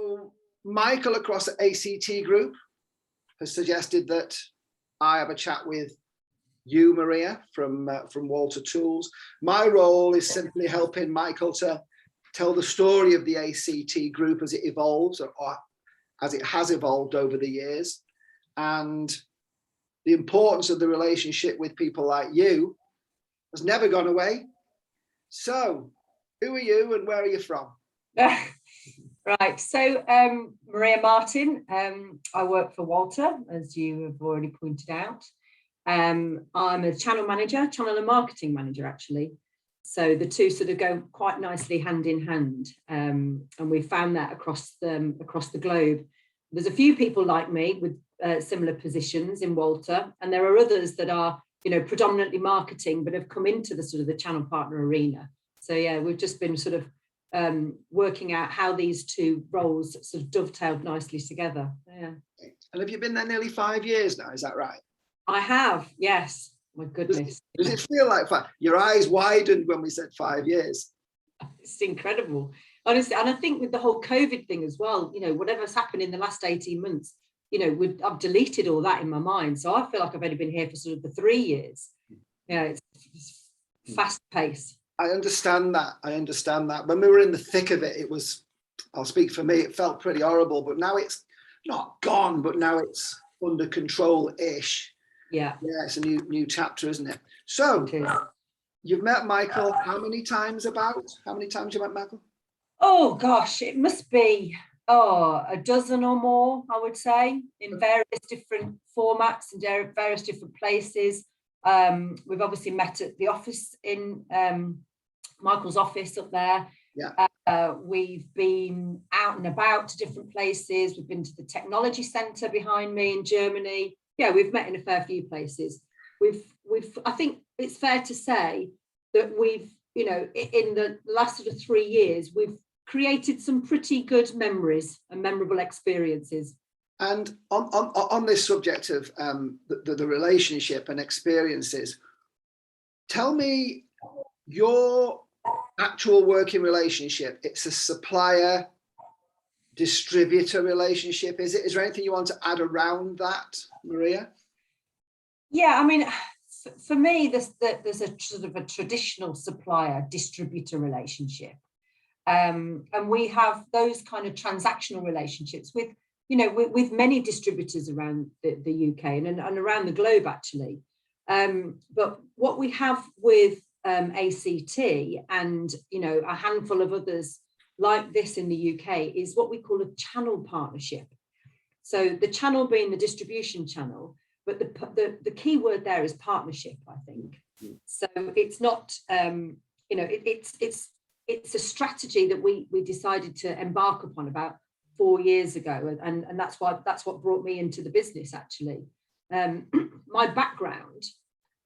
So Michael across the ACT group has suggested that I have a chat with you, Maria, from Walter Tools. My role is simply helping Michael to tell the story of the ACT group as it evolves, or as it has evolved over the years, and the importance of the relationship with people like you has never gone away. So, who are you and where are you from? Right, so Maria Martin, I work for Walter, as you have already pointed out. I'm a channel manager, channel and marketing manager, actually. So the two sort of go quite nicely hand in hand, and we found that across the globe. There's a few people like me with similar positions in Walter, and there are others that are, predominantly marketing, but have come into the sort of the channel partner arena. So yeah, we've just been sort of working out how these two roles sort of dovetailed nicely together. Yeah. And have you been there nearly 5 years now? Is that right? I have, yes. My goodness. Does it feel like fun? Your eyes widened when we said 5 years. It's incredible, honestly. And I think with the whole COVID thing as well, whatever's happened in the last 18 months, I've deleted all that in my mind. So I feel like I've only been here for sort of the 3 years. Yeah, it's fast pace. I understand that. When we were in the thick of it, I'll speak for me, it felt pretty horrible, but now it's not gone, but now it's under control-ish. Yeah. Yeah, it's a new chapter, isn't it? So you've met Michael how many times about? How many times you met Michael? Oh gosh, it must be a dozen or more, I would say, in various different formats and various different places. We've obviously met at the office in Michael's office up there. Yeah. We've been out and about to different places. We've been to the technology centre behind me in Germany. Yeah, we've met in a fair few places. I think it's fair to say that we've, in the last sort of 3 years, we've created some pretty good memories and memorable experiences. And on this subject of the relationship and experiences, tell me your actual working relationship. It's a supplier distributor relationship, is it? Is there anything you want to add around that, Maria? Yeah, I mean, for me, there's a sort of a traditional supplier distributor relationship, and we have those kind of transactional relationships with many distributors around the UK and around the globe, actually. But what we have with ACT and a handful of others like this in the UK is what we call a channel partnership. So the channel being the distribution channel, but the key word there is partnership, I think. So it's not, it's a strategy that we decided to embark upon about 4 years ago, and that's what brought me into the business, actually. My background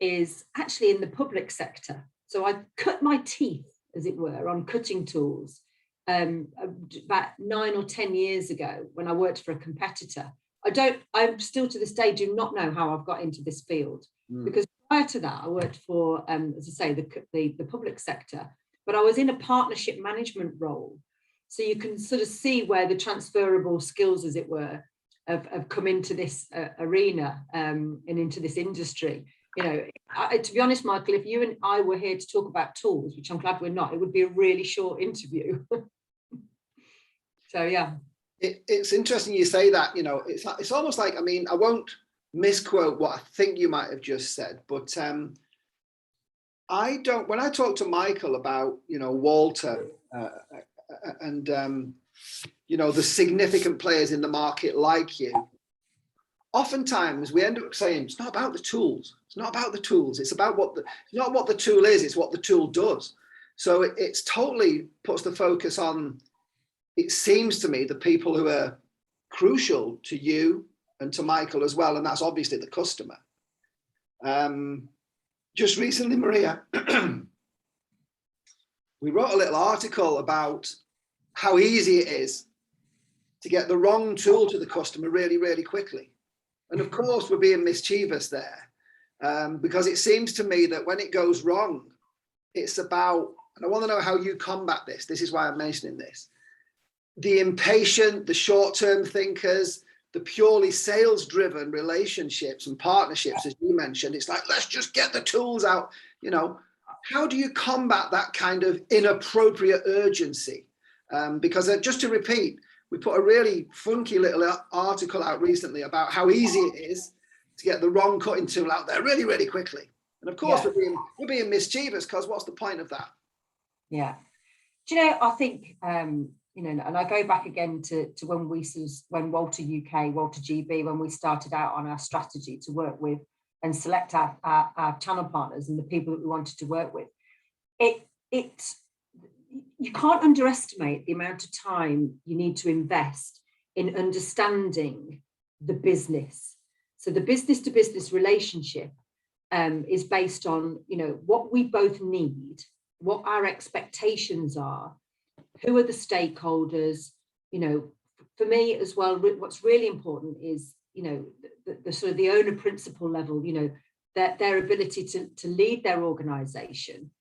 is actually in the public sector, so I cut my teeth, as it were, on cutting tools about 9 or 10 years ago when I worked for a competitor. I still to this day do not know how I've got into this field, because prior to that I worked for, as I say, the public sector, but I was in a partnership management role. So you can sort of see where the transferable skills, as it were, have come into this arena and into this industry. To be honest, Michael, if you and I were here to talk about tools, which I'm glad we're not, it would be a really short interview. So yeah. It's interesting you say that. It's almost like, I mean, I won't misquote what I think you might have just said, but when I talk to Michael about, Walter and the significant players in the market like you, oftentimes we end up saying it's not about the tools. It's not about the tools. It's about not what the tool is. It's what the tool does. So it's totally puts the focus on, it seems to me, the people who are crucial to you and to Michael as well, and that's obviously the customer. Just recently, Maria, we wrote a little article about how easy it is to get the wrong tool to the customer really, really quickly. And of course, we're being mischievous there, because it seems to me that when it goes wrong, it's about, and I want to know how you combat this. This is why I'm mentioning this. the impatient, the short-term thinkers, the purely sales-driven relationships and partnerships, as you mentioned. It's like, let's just get the tools out. You know, how do you combat that kind of inappropriate urgency? Because just to repeat, we put a really funky little article out recently about how easy it is to get the wrong cutting tool out there really, really quickly. And of course, we're being mischievous, because what's the point of that? Yeah. Do you know, I think, you know, and I go back again to when Walter UK, Walter GB, when we started out on our strategy to work with and select our channel partners and the people that we wanted to work with. You can't underestimate the amount of time you need to invest in understanding the business. So the business to business relationship is based on, you know, what we both need, what our expectations are, who are the stakeholders. You know, for me as well, what's really important is, you know, the sort of the owner principal level, you know, their ability to lead their organization,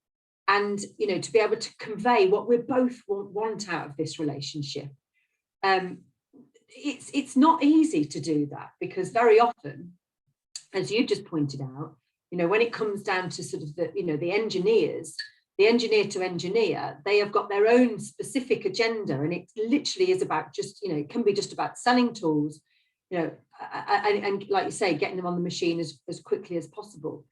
and, you know, to be able to convey what we both want out of this relationship. It's not easy to do that, because very often, as you just pointed out, you know, when it comes down to sort of the, you know, the engineer to engineer, they have got their own specific agenda, and it literally is about just, you know, it can be just about selling tools, you know, and like you say, getting them on the machine as quickly as possible.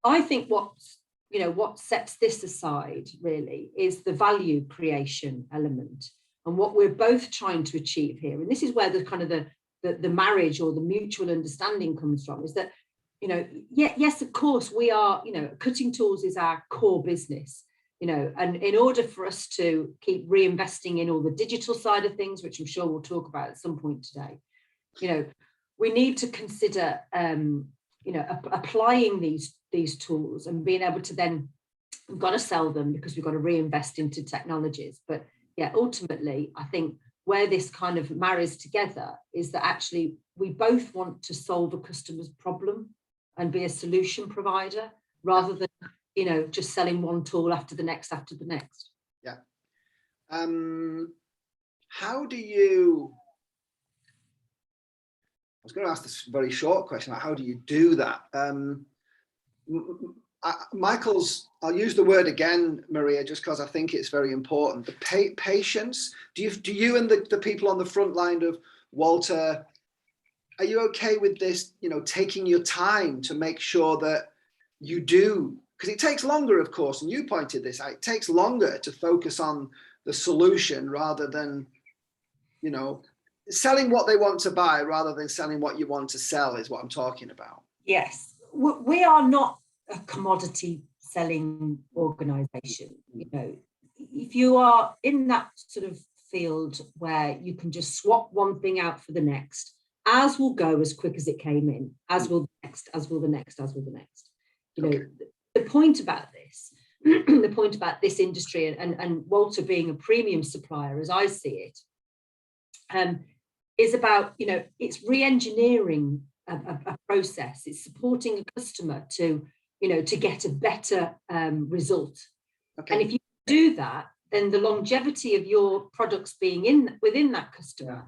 I think what sets this aside really is the value creation element, and what we're both trying to achieve here. And this is where the kind of the marriage or the mutual understanding comes from, is that, you know, yes, of course, we are, you know, cutting tools is our core business, you know, and in order for us to keep reinvesting in all the digital side of things, which I'm sure we'll talk about at some point today, you know, we need to consider, you know, applying these tools and being able to then, we've got to sell them because we've got to reinvest into technologies. But yeah, ultimately, I think where this kind of marries together is that actually we both want to solve a customer's problem and be a solution provider, rather than, you know, just selling one tool after the next. Yeah. How do you, I was going to ask this very short question, like, how do you do that? Michael's, I'll use the word again, Maria, just because I think it's very important. The patience. Do you and the people on the front line of Walter, are you okay with this, you know, taking your time to make sure that you do, because it takes longer, of course, and you pointed this out, it takes longer to focus on the solution rather than, you know, selling what they want to buy rather than selling what you want to sell, is what I'm talking about. Yes, we are not a commodity selling organization. You know, if you are in that sort of field where you can just swap one thing out for the next, as will go as quick as it came in, as will the next, as will the next, as will the next. You know, the point about this, the point about this industry and Walter being a premium supplier, as I see it, is about, you know, it's re-engineering a process. It's supporting a customer to, you know, to get a better result. And if you do that, then the longevity of your products being within that customer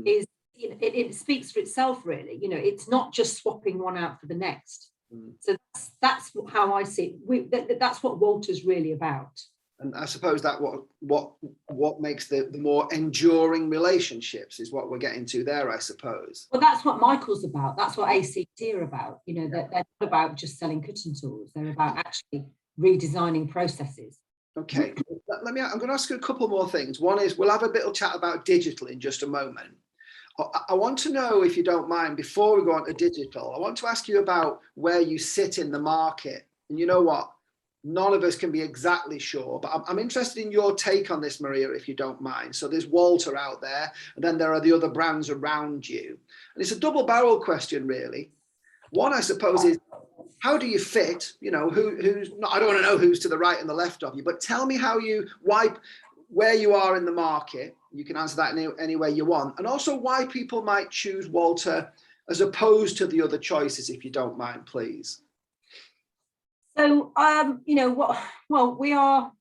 is, you know, it speaks for itself, really. You know, it's not just swapping one out for the next. So that's how I see it. That's what Walter's really about. And I suppose that what makes the more enduring relationships is what we're getting to there, I suppose. Well, that's what Michael's about. That's what ACT are about. You know, they're not about just selling cutting tools. They're about actually redesigning processes. Okay, I'm going to ask you a couple more things. One is, we'll have a little chat about digital in just a moment. I want to know, if you don't mind, before we go on to digital, I want to ask you about where you sit in the market. And you know what? None of us can be exactly sure, but I'm interested in your take on this, Maria, if you don't mind. So there's Walter out there, and then there are the other brands around you. And it's a double-barrel question, really. One, I suppose, is how do you fit? You know, who's not, I don't want to know who's to the right and the left of you, but tell me where you are in the market. You can answer that any way you want, and also why people might choose Walter as opposed to the other choices, if you don't mind, please. So, you know, we are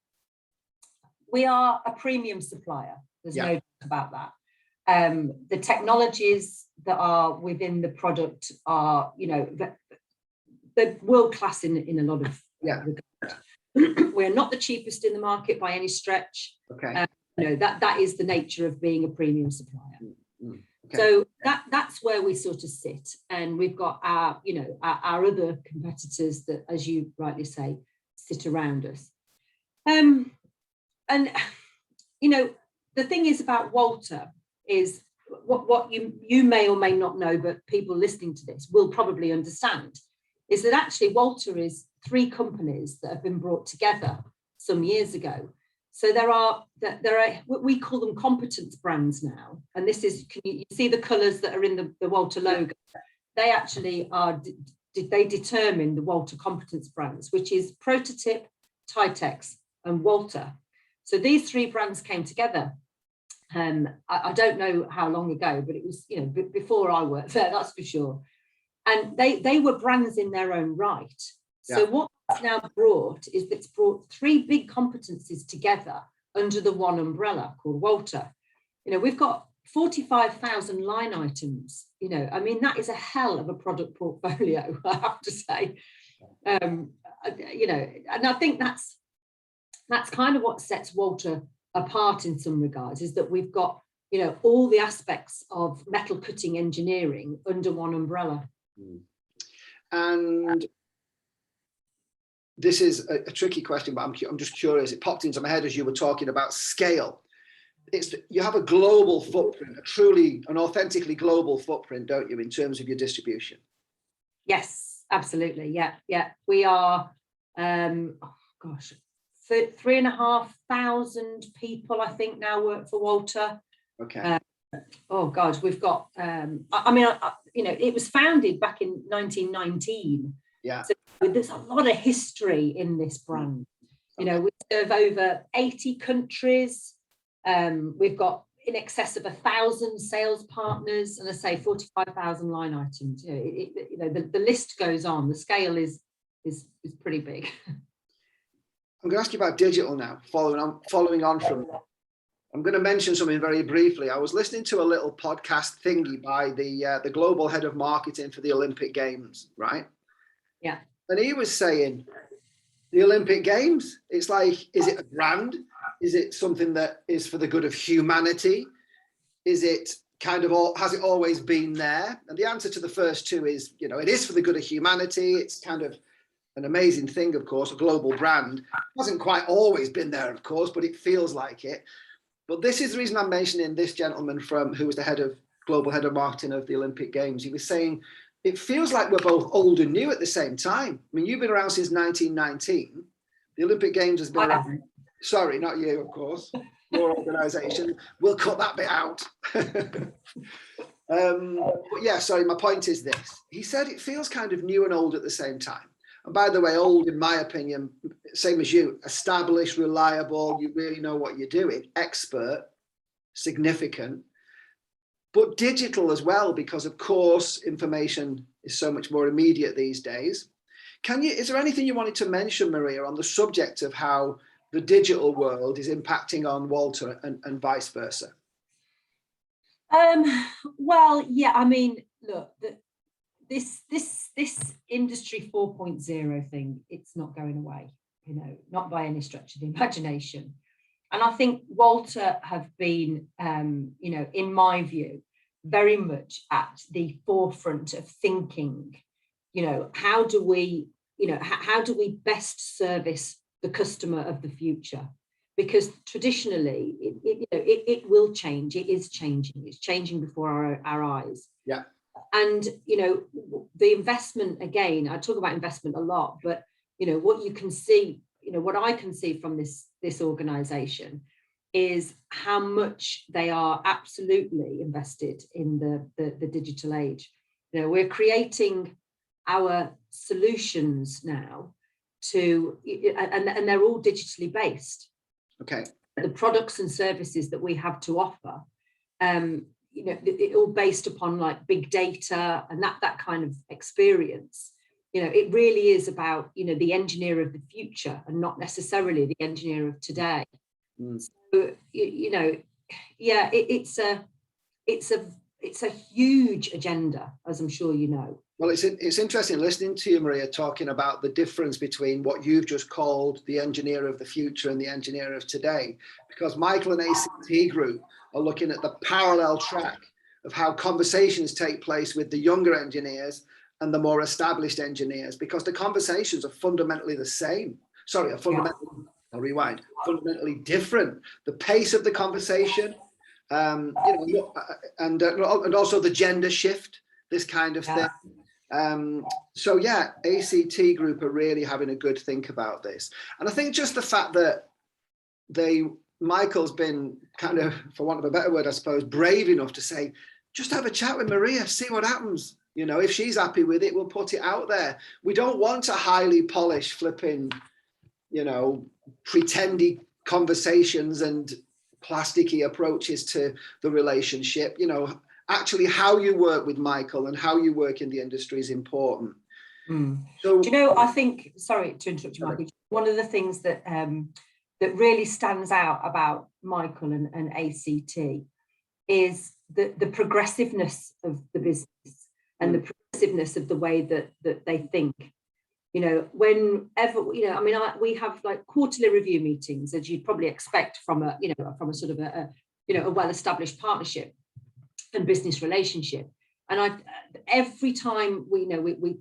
a premium supplier. There's Yeah. no doubt about that. The technologies that are within the product are, they're world class in a lot of regard. We're not the cheapest in the market by any stretch. Okay. That is the nature of being a premium supplier. Okay. So that's where we sort of sit, and we've got our other competitors that, as you rightly say, sit around us. And the thing is about Walter is what you may or may not know, but people listening to this will probably understand, is that actually Walter is 3 companies that have been brought together some years ago. So there are we call them competence brands now, and this is, can you see the colours that are in the Walter logo? They actually are. They determine the Walter competence brands, which is Prototype, Titex, and Walter. So these 3 brands came together. I don't know how long ago, but it was before I worked there, that's for sure. And they were brands in their own right. So what it's now brought is it's brought 3 big competencies together under the one umbrella called Walter. We've got 45,000 line items. I mean, that is a hell of a product portfolio, I have to say. And I think that's kind of what sets Walter apart in some regards, is that we've got all the aspects of metal cutting engineering under one umbrella. And this is a tricky question, but I'm just curious. It popped into my head as you were talking about scale. You have a global footprint, an authentically global footprint, don't you, in terms of your distribution? Yes, absolutely. Yeah. We are, 3,500 people, I think, now work for Walter. Okay. Oh God, we've got. It was founded back in 1919. Yeah. So there's a lot of history in this brand. We serve over 80 countries. We've got in excess of 1,000 sales partners, and I say 45,000 line items. The list goes on. The scale is pretty big. I'm going to ask you about digital now. Following on from that, I'm going to mention something very briefly. I was listening to a little podcast thingy by the global head of marketing for the Olympic Games, right? Yeah. And he was saying, the Olympic Games, it's like, is it a brand? Is it something that is for the good of humanity? Is it has it always been there? And the answer to the first 2 is, it is for the good of humanity. It's kind of an amazing thing, of course, a global brand. It hasn't quite always been there, of course, but it feels like it. But this is the reason I'm mentioning this gentleman who was the global head of marketing of the Olympic Games. He was saying, it feels like we're both old and new at the same time. I mean, you've been around since 1919. The Olympic Games has been around. Sorry, not you, of course. Your organisation. We'll cut that bit out. But yeah, sorry, my point is this. He said it feels kind of new and old at the same time. And by the way, old, in my opinion, same as you, established, reliable, you really know what you're doing, expert, significant, but digital as well, because of course, information is so much more immediate these days. Is there anything you wanted to mention, Maria, on the subject of how the digital world is impacting on Walter and vice versa? Well, yeah, I mean, look, this industry 4.0 thing, it's not going away, not by any stretch of the imagination. And I think Walter have been, in my view, very much at the forefront of thinking, how do we best service the customer of the future? Because traditionally, it will change. It is changing. It's changing before our eyes. Yeah. And, the investment, again, I talk about investment a lot, but, what you can see, what I can see from this organization is how much they are absolutely invested in the digital age. We're creating our solutions now and they're all digitally based. Okay. The products and services that we have to offer, it all based upon like big data and that kind of experience. It really is about, the engineer of the future and not necessarily the engineer of today. So, yeah, it's a huge agenda, as I'm sure you know. Well, it's interesting listening to you, Maria, talking about the difference between what you've just called the engineer of the future and the engineer of today, because Mychael and ACT Group are looking at the parallel track of how conversations take place with the younger engineers and the more established engineers, because the conversations are fundamentally the same. Sorry, I'll rewind, fundamentally different. The pace of the conversation, and also the gender shift, this kind of thing. So yeah, ACT Group are really having a good think about this. And I think just the fact that Mychael's been kind of, for want of a better word, I suppose, brave enough to say, just have a chat with Maria, see what happens. You know, if she's happy with it, we'll put it out there. We don't want a highly polished flipping, you know, pretendy conversations and plasticky approaches to the relationship. You know, actually how you work with Mychael and how you work in the industry is important. So, do you know, I think, sorry to interrupt you, Michael, one of the things that that really stands out about Mychael and ACT is the progressiveness of the business and the progressiveness of the way that they think. You know, whenever, you know, I mean, we have like quarterly review meetings, as you'd probably expect from a, you know, from a sort of a well-established partnership and business relationship. And every time we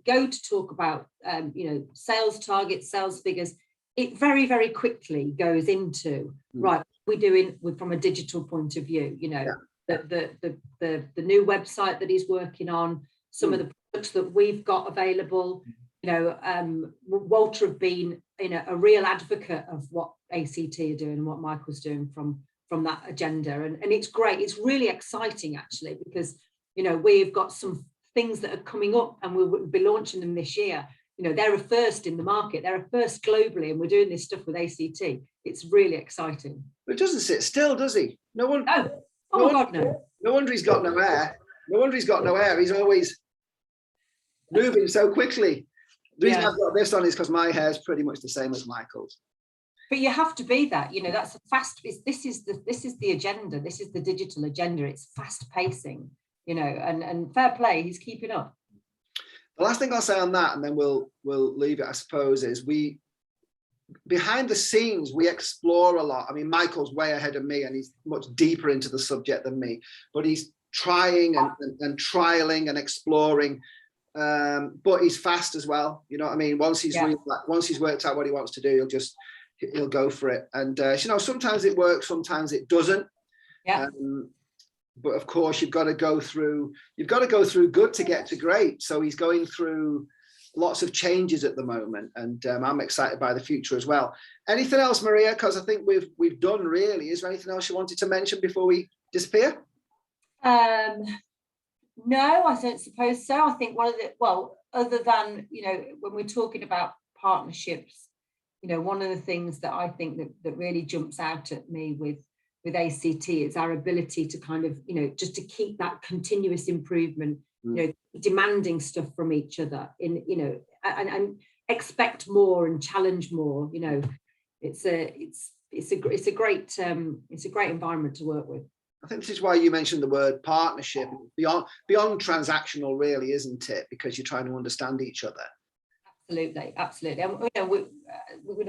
go to talk about, you know, sales targets, sales figures, it very, very quickly goes into, right, we're doing from a digital point of view, you know, the new website that he's working on, some of the products that we've got available. You know, Walter have been, you know, a real advocate of what ACT are doing and what Mychael's doing from that agenda, and it's great. It's really exciting actually, because, you know, we've got some things that are coming up and we'll be launching them this year. You know, they're a first in the market, they're a first globally, and we're doing this stuff with ACT. It's really exciting. But it doesn't sit still, does he? No. God, no. No wonder he's got no air. No wonder he's got no air. He's always moving so quickly. The reason I've got this on is because my hair is pretty much the same as Mychael's. But you have to be that, you know, that's a fast, this is the agenda, this is the digital agenda, it's fast pacing, you know, and fair play, he's keeping up. The last thing I'll say on that, and then we'll leave it, I suppose, is behind the scenes, we explore a lot. I mean, Mychael's way ahead of me and he's much deeper into the subject than me, but he's trying and trialing and exploring. But he's fast as well, you know what I mean? Once he's worked out what he wants to do, he'll go for it. And you know, sometimes it works, sometimes it doesn't. But of course, you've got to go through good to get to great. So he's going through lots of changes at the moment, and I'm excited by the future as well. Anything else, Maria? Because I think we've done really. Is there anything else you wanted to mention before we disappear? No, I don't suppose so. I think other than, you know, when we're talking about partnerships, you know, one of the things that I think that really jumps out at me with ACT is our ability to kind of, you know, just to keep that continuous improvement, you know, demanding stuff from each other in, you know, and expect more and challenge more. You know, it's a great environment to work with. I think this is why you mentioned the word partnership, beyond transactional, really, isn't it? Because you're trying to understand each other. Absolutely. And you know,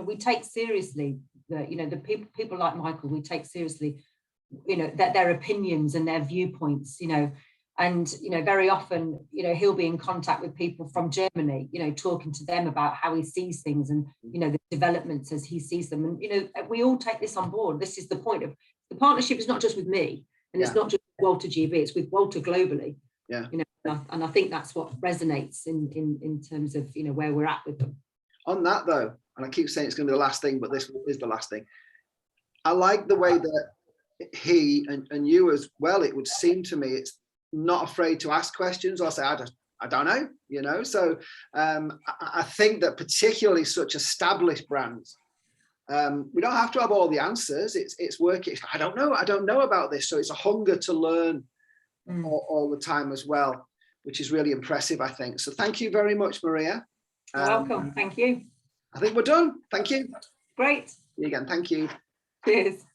we take seriously the people like Mychael. We take seriously, you know, their opinions and their viewpoints. You know, and you know, very often, you know, he'll be in contact with people from Germany. You know, talking to them about how he sees things and, you know, the developments as he sees them. And you know, we all take this on board. This is the point of the partnership. Is not just with me, and it's not just Walter GB. It's with Walter globally. Yeah. You know, and I think that's what resonates in terms of, you know, where we're at with them. On that though, and I keep saying it's going to be the last thing, but this is the last thing. I like the way that he and you as well, it would seem to me, it's not afraid to ask questions or say, I don't know, you know. So I think that particularly such established brands, we don't have to have all the answers. It's working. I don't know about this. So it's a hunger to learn all the time as well, which is really impressive, I think. So thank you very much, Maria. You're welcome. Thank you. I think we're done. Thank you. Great. See you again. Thank you. Cheers.